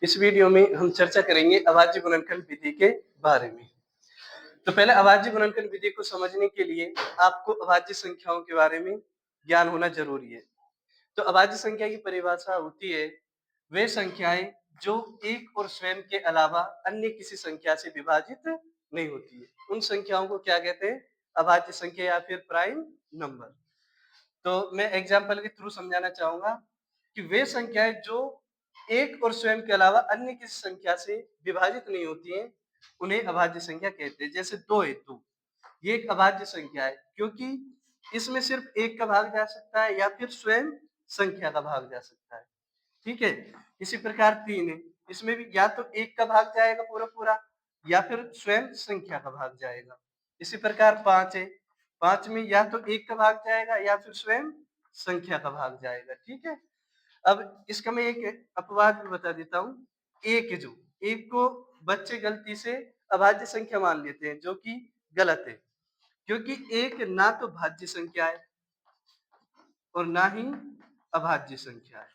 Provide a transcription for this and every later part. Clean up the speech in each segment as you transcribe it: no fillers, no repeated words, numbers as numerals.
इस वीडियो में हम चर्चा करेंगे अभाज्य गुणनखंड विधि के बारे में। तो पहले अभाज्य गुणनखंड विधि को समझने के लिए आपको अभाज्य संख्याओं के बारे में ज्ञान होना जरूरी है। तो अभाज्य संख्या की परिभाषा होती है वे संख्याएं जो एक और स्वयं के अलावा अन्य किसी संख्या से विभाजित नहीं होती है। उन संख्याओं को क्या कहते हैं? अभाज्य संख्या या फिर प्राइम नंबर। तो मैं एग्जाम्पल के थ्रू समझाना चाहूंगा कि वे संख्याएं जो एक और स्वयं के अलावा अन्य किसी संख्या से विभाजित नहीं होती हैं, उन्हें अभाज्य संख्या कहते हैं। जैसे 2 है, 2 ये एक अभाज्य संख्या है क्योंकि इसमें सिर्फ एक का भाग जा सकता है या फिर स्वयं संख्या का भाग जा सकता है। ठीक है। इसी प्रकार 3 है, इसमें भी या तो एक का भाग जाएगा पूरा पूरा या फिर स्वयं संख्या का भाग जाएगा। इसी प्रकार 5 है, 5 में या तो एक का भाग जाएगा या फिर स्वयं संख्या का भाग जाएगा। ठीक है। अब इसका मैं एक अपवाद भी बता देता हूँ। एक है, जो एक को बच्चे गलती से अभाज्य संख्या मान लेते हैं, जो कि गलत है क्योंकि एक ना तो भाज्य संख्या है और ना ही अभाज्य संख्या है,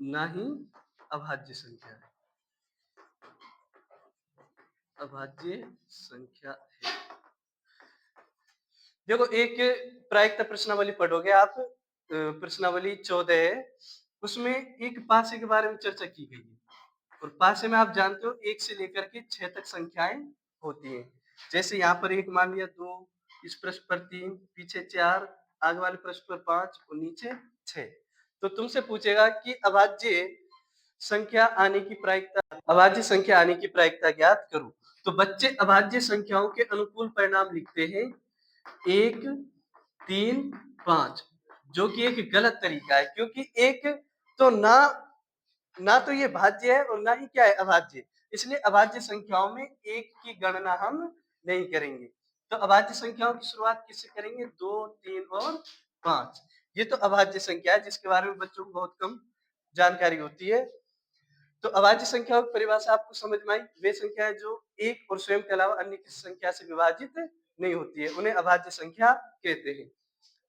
ना ही अभाज्य संख्या है, अभाज्य संख्या है। देखो, एक प्रायिकता प्रश्नावली पढ़ोगे आप, प्रश्नावली 14 है, उसमें एक पासे के बारे में चर्चा की गई है। और पासे में आप जानते हो 1 से लेकर के 6 तक संख्याएं होती हैं। जैसे यहाँ पर एक मान लिया 2, इस प्रश्न पर 3, पीछे 4, आगे वाले प्रश्न पर 5 और नीचे 6। तो तुमसे पूछेगा कि अभाज्य संख्या आने की प्रायिकता, अभाज्य संख्या आने की प्रायिकता ज्ञात करो। तो बच्चे अभाज्य संख्याओं के अनुकूल परिणाम लिखते हैं 1, 3, 5, जो कि एक गलत तरीका है क्योंकि एक तो ना तो ये भाज्य है और ना ही क्या है अभाज्य। इसलिए अभाज्य संख्याओं में एक की गणना हम नहीं करेंगे। तो अभाज्य संख्याओं की शुरुआत किससे करेंगे? 2, 3 और 5। ये तो अभाज्य संख्या है जिसके बारे में बच्चों को बहुत कम जानकारी होती है। तो अभाज्य संख्याओं की परिभाषा आपको समझ में आई। वे संख्याएं जो एक और स्वयं के अलावा अन्य किसी संख्या से विभाजित नहीं होती है, उन्हें अभाज्य संख्या कहते हैं।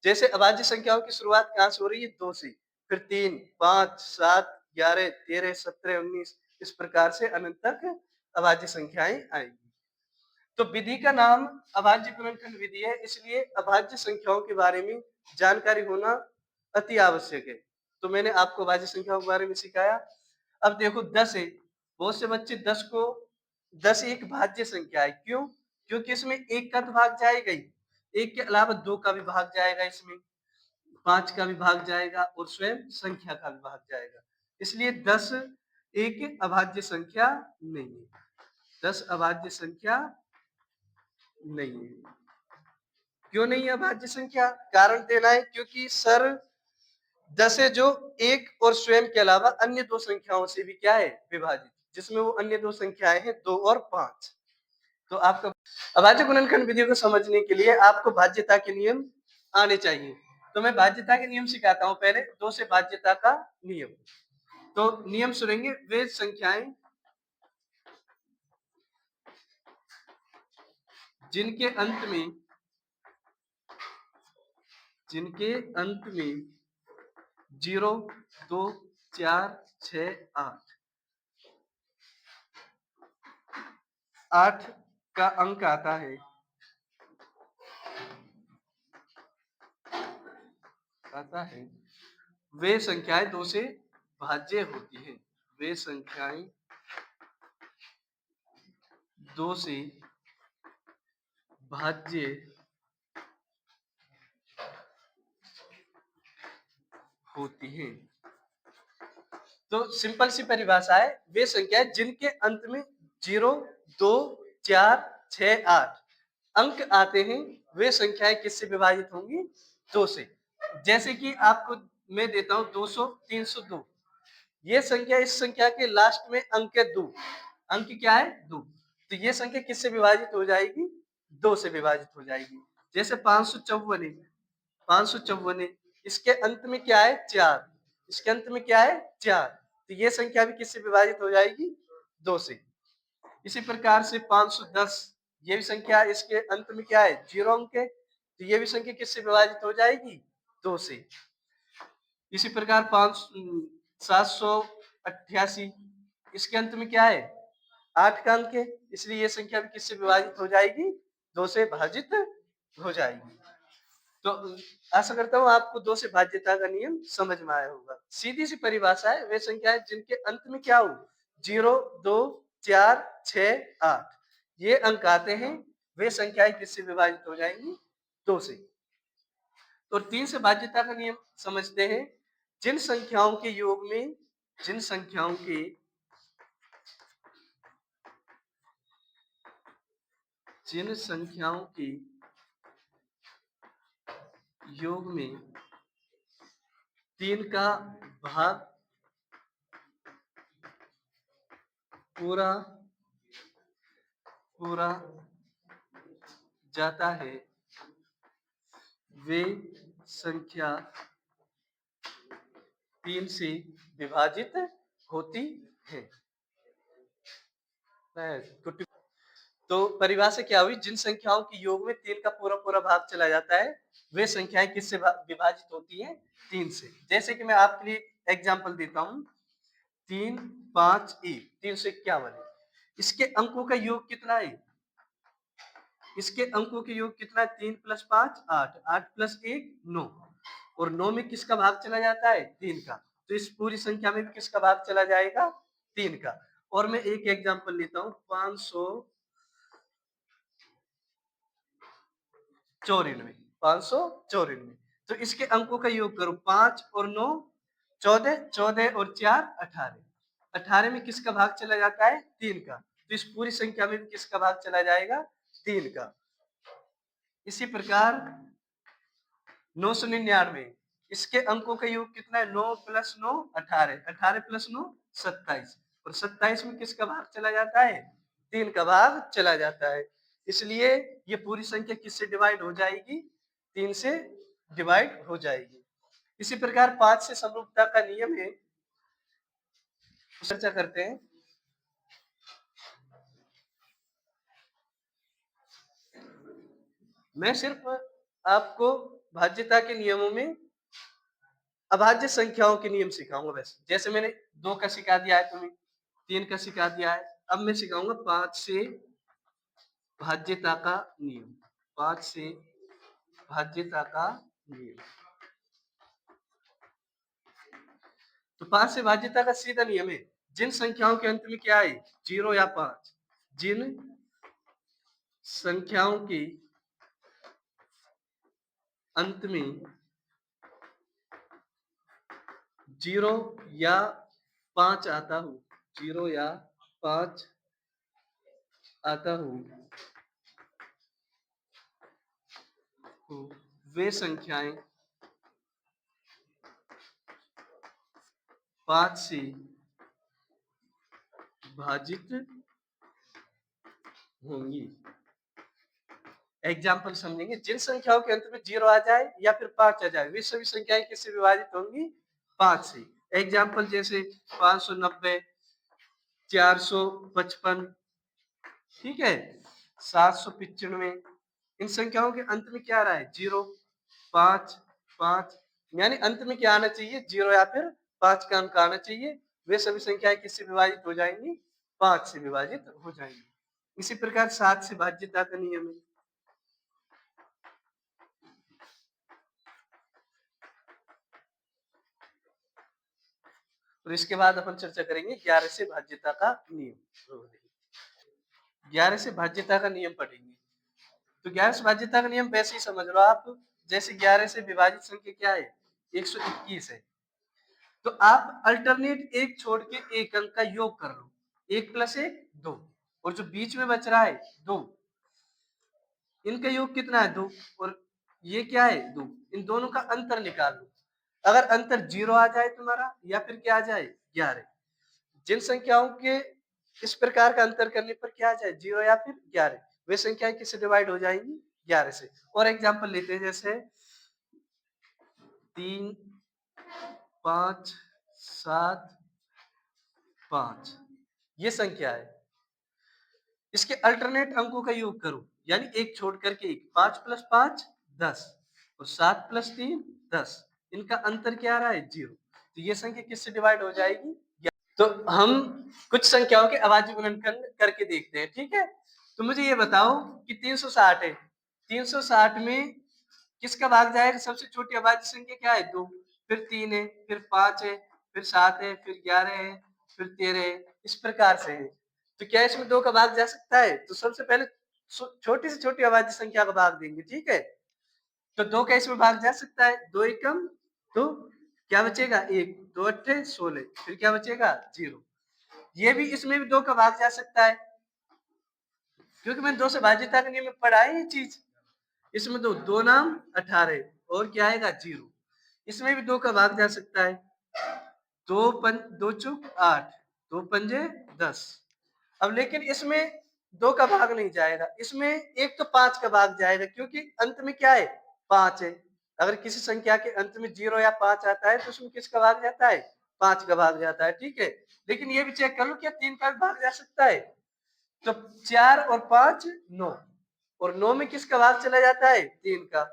जैसे अभाज्य संख्याओं की शुरुआत कहां से हो रही है? 2 से, फिर 3, 5, 7, 11, 13, 17, 19, इस प्रकार से अनंत तक अभाज्य संख्याएं आएंगी। तो विधि का नाम अभाज्य गुणनखंड विधि है, इसलिए अभाज्य संख्याओं के बारे में जानकारी होना अति आवश्यक है। तो मैंने आपको अभाज्य संख्याओं के बारे में सिखाया। अब देखो 10 है, बहुत से बच्चे 10 एक भाज्य संख्या है। क्यों? क्योंकि इसमें एक का तो भाग जाएगा ही, एक के अलावा 2 का भी भाग जाएगा, इसमें 5 का भी भाग जाएगा और स्वयं संख्या का भी भाग जाएगा। इसलिए 10 एक अभाज्य संख्या नहीं है। 10 अभाज्य संख्या नहीं है। क्यों नहीं है अभाज्य संख्या? कारण देना है क्योंकि सर 10 है जो एक और स्वयं के अलावा अन्य 2 संख्याओं से भी क्या है? विभाजित, जिसमें वो अन्य 2 संख्याएं हैं 2 और 5। तो आपका अभाज्य गुणनखंड विधि को समझने के लिए आपको भाज्यता के नियम आने चाहिए। तो मैं भाज्यता के नियम सिखाता हूं। पहले 2 से भाज्यता का नियम। तो नियम सुनेंगे, वे संख्याएं जिनके अंत में 0, 2, 4, 6, 8 का अंक आता है, वे संख्याएं 2 से भाज्य होती हैं। वे संख्याएं 2 से भाज्य होती हैं। तो सिंपल सी परिभाषा है, वे संख्याएं जिनके अंत में 0, 2, 4, 6, 8 अंक आते हैं, वे संख्याएं किससे विभाजित होंगी? 2 से। जैसे कि आपको मैं देता हूं 200, 302। ये संख्या, इस संख्या के लास्ट में अंक है 2। अंक क्या है? 2। तो ये संख्या किससे विभाजित हो जाएगी? 2 से विभाजित हो जाएगी। जैसे 554 है, 554 है, इसके अंत में क्या है? 4। इसके अंत में क्या है? 4। तो ये संख्या भी किससे विभाजित हो जाएगी? 2 से। इसी प्रकार से 510, ये भी संख्या, इसके अंत में क्या है? 0 अंक है, तो ये भी संख्या किससे विभाजित हो जाएगी? 2 से। इसी प्रकार 788, इसके अंत में क्या है 8 का अंक है, इसलिए ये संख्या भी किससे विभाजित हो जाएगी 2 से भाजित हो जाएगी। तो आशा करता हूँ आपको 2 से भाज्यता का नियम समझ में आया होगा। सीधी सी परिभाषा है वे संख्याएं जिनके अंत में क्या हो 0, 2, 4, 6, 8 ये अंक आते हैं, वे संख्याएं किससे विभाजित हो जाएंगी 2 से। तो 3 से भाज्यता का नियम समझते हैं। जिन संख्याओं के योग में जिन संख्याओं के जिन संख्याओं के योग में 3 का भाग पूरा पूरा जाता है वे संख्या 3 से विभाजित होती है। तो परिभाषा क्या हुई जिन संख्याओं के योग में 3 का पूरा पूरा भाग चला जाता है वे संख्याएं किससे विभाजित होती हैं 3 से। जैसे कि मैं आपके लिए एग्जांपल देता हूं 3, 5, 1 351 है। इसके अंकों का योग कितना है इसके अंकों के योग कितना है 3 + 5 8 8 + 1 9 और 9 में किसका भाग चला जाता है 3 का। तो इस पूरी संख्या में भी किसका भाग चला जाएगा 3 का। और मैं एक एग्जांपल लेता हूं 594 तो इसके अंकों का योग करो 5 और 9 14 14 और 4 18 18 में किसका भाग चला जाता है 3 का। तो इस पूरी संख्या में भी किसका भाग चला जाएगा 3 का। इसी प्रकार 999 इसके अंकों का योग कितना है 9 + 9 18 18 + 9 27 और 27 में किसका भाग चला जाता है 3 का भाग चला जाता है। इसलिए ये पूरी संख्या किससे डिवाइड हो जाएगी 3 से डिवाइड हो जाएगी। इसी प्रकार 5 से समरूपता का नियम है, चर्चा करते हैं। मैं सिर्फ आपको भाज्यता के नियमों में अभाज्य संख्याओं के नियम सिखाऊंगा। वैसे जैसे मैंने 2 का सिखा दिया है तुम्हें 3 का सिखा दिया है, अब मैं सिखाऊंगा 5 से भाज्यता का नियम। 5 से भाज्यता का नियम। तो 5 से भाज्यता का सीधा नियम है जिन संख्याओं के अंत में क्या है 0 या 5 जिन संख्याओं के अंत में 0 या 5 आता हो 0 या 5 आता हो तो वे संख्याएं 5 से भाजित होंगी। एग्जाम्पल समझेंगे जिन संख्याओं के अंत में 0 आ जाए या फिर 5 आ जाए वे सभी संख्याएं किससे विभाजित होंगी 5 से। एग्जाम्पल जैसे 590 455 ठीक है 795 इन संख्याओं के अंत में क्या आ रहा है 0 5 5 यानी अंत में क्या आना चाहिए 0 या फिर 5 का अंक आना चाहिए। वे सभी संख्याएं किससे विभाजित हो जाएंगी 5 से विभाजित हो जाएंगी। इसी प्रकार 7 से भाज्यता का नियम है। और इसके बाद अपन चर्चा करेंगे 11 से भाज्यता का नियम। 11 से भाज्यता का नियम पढ़ेंगे। तो 11 से भाज्यता का नियम वैसे ही समझ लो आप जैसे 11 से विभाजित संख्या क्या है 121 है। तो आप अल्टरनेट एक छोड़ के एक अंक का योग कर लो 1 + 1 2 और जो बीच में बच रहा है 2 इनका योग कितना है 2 और ये क्या है 2 इन दोनों का अंतर निकाल लो। अगर अंतर 0 आ जाए तुम्हारा या फिर क्या आ जाए 11 जिन संख्याओं के इस प्रकार का अंतर करने पर क्या आ जाए 0 या फिर 11 वे संख्याएं किससे डिवाइड हो जाएंगी 11 से। और एग्जांपल लेते हैं जैसे 3 5 7 5 ये संख्या है इसके अल्टरनेट अंकों का योग करो यानी एक छोड़ करके एक 5 + 5 10 और 7 + 3 10 इनका अंतर क्या आ रहा है 0। तो ये संख्या किससे डिवाइड हो जाएगी? तो हम कुछ संख्याओं के अभाज्य गुणनखंड करके देखते हैं, ठीक है। तो मुझे ये बताओ कि 360 है, 360 में किसका भाग जाएगा? सबसे छोटी अभाज्य संख्या क्या है? 2, फिर 3 है, फिर 5 है, फिर 7 है, फिर 11 है, फिर 13 है, इस प्रकार से है। तो क्या इसमें 2 का भाग जा सकता है? तो सबसे पहले छोटी से छोटी अभाज्य संख्या का भाग देंगे, ठीक है। तो 2 का इसमें भाग जा सकता है, 2 एकम 2, क्या बचेगा? 1, 2 अट्ठे 16, फिर क्या बचेगा? 0। ये भी इसमें भी 2 का भाग जा सकता है, क्योंकि मैंने 2 से भाज्यता के नियम में पढ़ा है ये चीज। इसमें तो 2 नाम 18 और क्या आएगा? 0। इसमें भी 2 का भाग जा सकता है, 2 चुक 8, 2 पंजे 10। अब लेकिन इसमें 2 का भाग नहीं जाएगा, इसमें एक तो 5 का भाग जाएगा, क्योंकि अंत में क्या है? 5 है। अगर किसी संख्या के अंत में 0 या 5 आता है तो उसमें किसका भाग जाता है? 5 का भाग जाता है, ठीक है। लेकिन ये भी चेक कर लो, क्या 3 का भाग जा सकता है? तो 4 और 5 9, और 9 में किसका भाग चला जाता है? 3 का।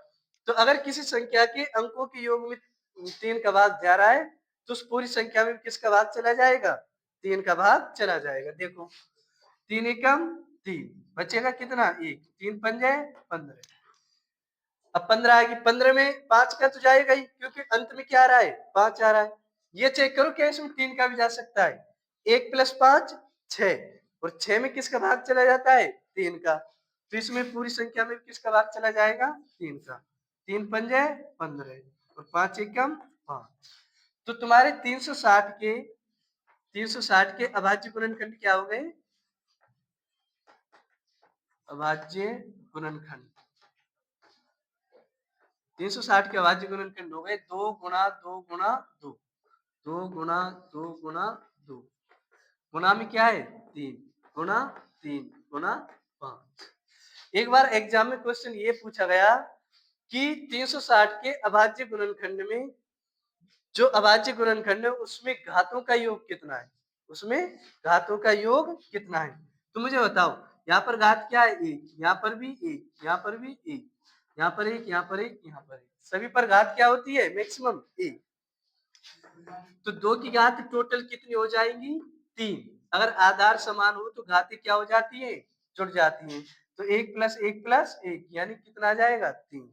तो अगर किसी संख्या के अंकों के योग में 3 का भाग जा रहा है तो उस पूरी संख्या में किसका भाग चला जाएगा? 3 का भाग चला जाएगा। देखो 3 एकम 3, बचेगा कितना? 1, 3 पंजे 15। अब 15 आएगी, 15 में 5 का तो जाएगा ही, क्योंकि अंत में क्या आ रहा है? 5 आ रहा है। ये चेक करो क्या इसमें 3 का भी जा सकता है? 1 + 5 6, और 6 में किसका भाग चला जाता है? 3 का। तो इसमें पूरी संख्या में किसका भाग चला जाएगा? 3 का। 3 पंजे 15 और 5 एकम 5। तो तुम्हारे 360 के अभाज्य गुणनखंड क्या हो गए? अभाज्य गुणनखंड 360 के अभाज्य गुणनखंड हो गए 2 गुणा 2 गुणा 2, 2 गुणा 2 गुणा 2, गुणा में क्या है? 3 गुणा 3 गुणा 5। एक बार एग्जाम में क्वेश्चन ये पूछा गया कि 360 के अभाज्य गुणनखंड में जो अभाज्य गुणनखंड है उसमें घातों का योग कितना है? उसमें घातों का योग कितना है? तो मुझे बताओ, यहाँ पर घात क्या है? 1, यहाँ पर भी 1, यहाँ पर भी 1, यहाँ पर 1, यहाँ पर 1, यहाँ पर 1, सभी पर घात क्या होती है? मैक्सिमम 1। तो 2 की घात टोटल कितनी हो जाएंगी? 3। अगर आधार समान हो तो घातें क्या हो जाती है? जुड़ जाती हैं। तो 1 + 1 + 1 यानी कितना आ जाएगा? 3।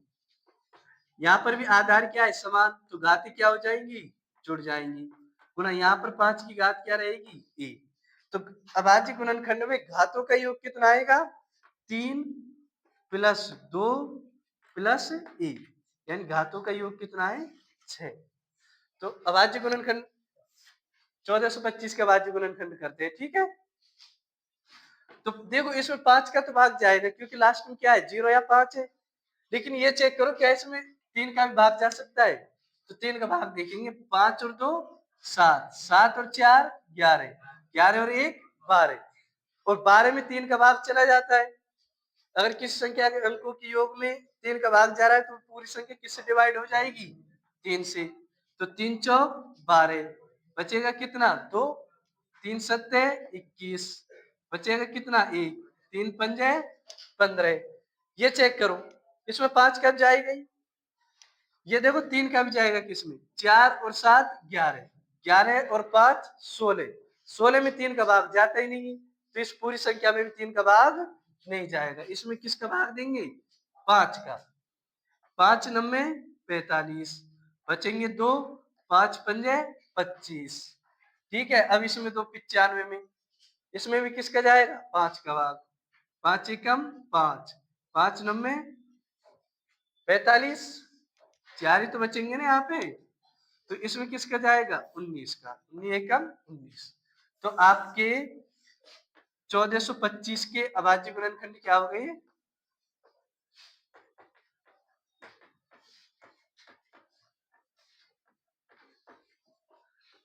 यहाँ पर भी आधार क्या है? समान, तो घातें क्या हो जाएंगी? जुड़ जाएंगी। गुना यहाँ पर 5 की घात क्या रहेगी? 1। तो अभाज्य गुणनखंड में घातों का योग कितना आएगा? 3 + 2 + 1, यानी घातों का योग कितना है? 6। तो अभाज्य गुणनखंड 1425 का अभाज्य गुणनखंड करते हैं, ठीक है। तो देखो इसमें 5 का तो भाग जाएगा, क्योंकि लास्ट में क्या है? 0 या 5 है। लेकिन ये चेक करो क्या इसमें 3 का भी भाग जा सकता है? तो 3 का भाग देखेंगे, 5 और 2 7, 7 और 4 11, 11 और 1 12, और 12 में 3 का भाग चला जाता है। अगर किसी संख्या के अंकों के योग में 3 का भाग जा रहा है तो पूरी संख्या किससे डिवाइड हो जाएगी? 3 से। तो 3 चौक 12, बचेगा कितना? 2, 3 सत्ते 21, बचेगा कितना? 1, 3 पंजे 15। ये चेक करो, इसमें 5 कब जाएगा? ये देखो 3 का भी जाएगा किसमें? 4 और 7 11, 11 और 5 16, 16 में 3 का भाग जाता ही नहीं, तो इस पूरी संख्या में भी 3 का भाग नहीं जाएगा। इसमें किसका भाग देंगे? 5 का। 5 9 45, बचेंगे 2, 5 पंजे 25। ठीक है। अब इसमें 2 95 में, इसमें भी किसका जाएगा? 5 का भाग। 5 एकम 5, 5 9 45, 4 ही तो बचेंगे ना यहाँ पे। तो इसमें किसका जाएगा? 19 का। 19 एकम 19। तो आपके 1425 के अभाज्य गुणनखंड क्या हो गए?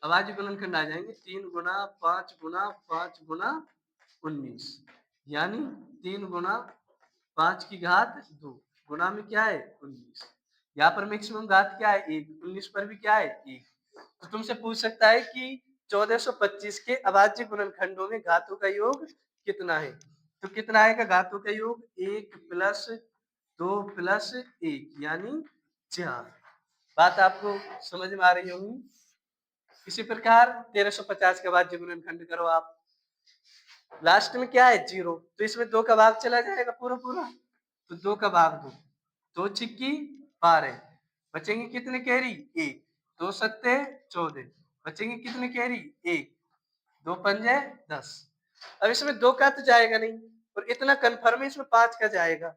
अभाज्य गुणनखंड आ जाएंगे 3 गुना 5 गुना 5 गुना 19, यानी 3 गुना 5 की घात 2, गुना में क्या है? 19। यहाँ पर मैक्सिमम घात क्या है? 1, 19 पर भी क्या है? 1। तो तुमसे पूछ सकता है कि 1425 के अभाज्य गुणनखंडों में घातों का योग कितना है? तो कितना आएगा घातों का योग? 1 + 2 + 1 यानी 4। बात आपको समझ में आ रही होगी। इसी प्रकार 1350 के बाद गुणनखंड करो आप। लास्ट में क्या है 0, तो इसमें 2 का भाग चला जाएगा पूरा पूरा, तो 2 का भाग 2, 2 छिक्की 12, बचेंगे कितने कैरी 1, 2 सत्ते 14, बचेंगे कितने कैरी 1, 2 पंजे 10। अब इसमें 2 का तो जाएगा नहीं, और इतना कन्फर्म है इसमें 5 का जाएगा।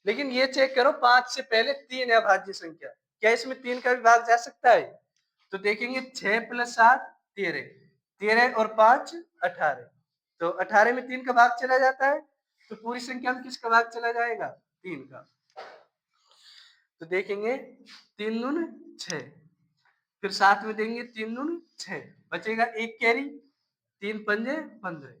लेकिन ये चेक करो 5 से पहले 3 है अभाज्य संख्या, क्या इसमें 3 का भी भाग जा सकता है? तो देखेंगे 6 + 7 13, 13 और 5 18, तो 18 में 3 का भाग चला जाता है, तो पूरी संख्या में किसका भाग चला जाएगा 3 का। तो देखेंगे 3 दूनी 6, फिर 7 में देंगे 3 दूनी 6, बचेगा 1 कैरी, 3 पंजे 15,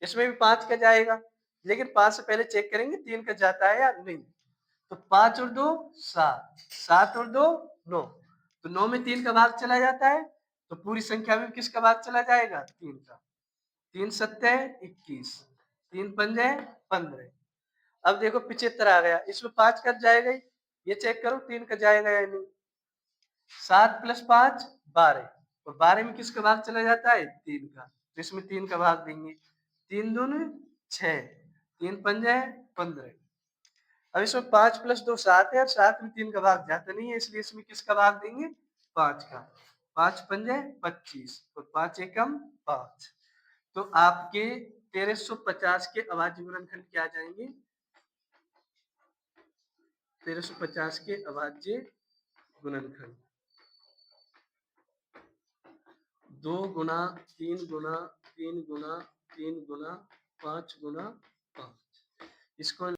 इसमें भी 5 का जाएगा, लेकिन 5 से पहले चेक करेंगे 3 का जाता है या नहीं। तो 5 और 2 7, 7 और 2 9, तो 9 में 3 का भाग चला जाता है, तो पूरी संख्या में किसका भाग चला जाएगा 3 का। 3 सत्ते 21, 3 पंजे 15। अब देखो 75 आ गया, इसमें 5 का जाएगा ही, ये चेक करो 3 का जाएगा या नहीं। 7 + 5 12, और 12 में किसका भाग चला जाता है 3 का, तो इसमें 3 का भाग देंगे, 3 दूनी 6, 3 पंजे 15। अब इसमें 5 + 2 7 है, और 7 में 3 का भाग जाता नहीं है, इसलिए इसमें किसका भाग देंगे 5 का, 5 पंजे 25, और 5 एकम 5। तो आपके 1350 के अभाज्य गुणनखंड क्या आ जाएंगे, 1350 के अभाज्य गुणनखंड 2 गुना 3 गुना 3 गुना 3 गुना 5 गुना 5, इसको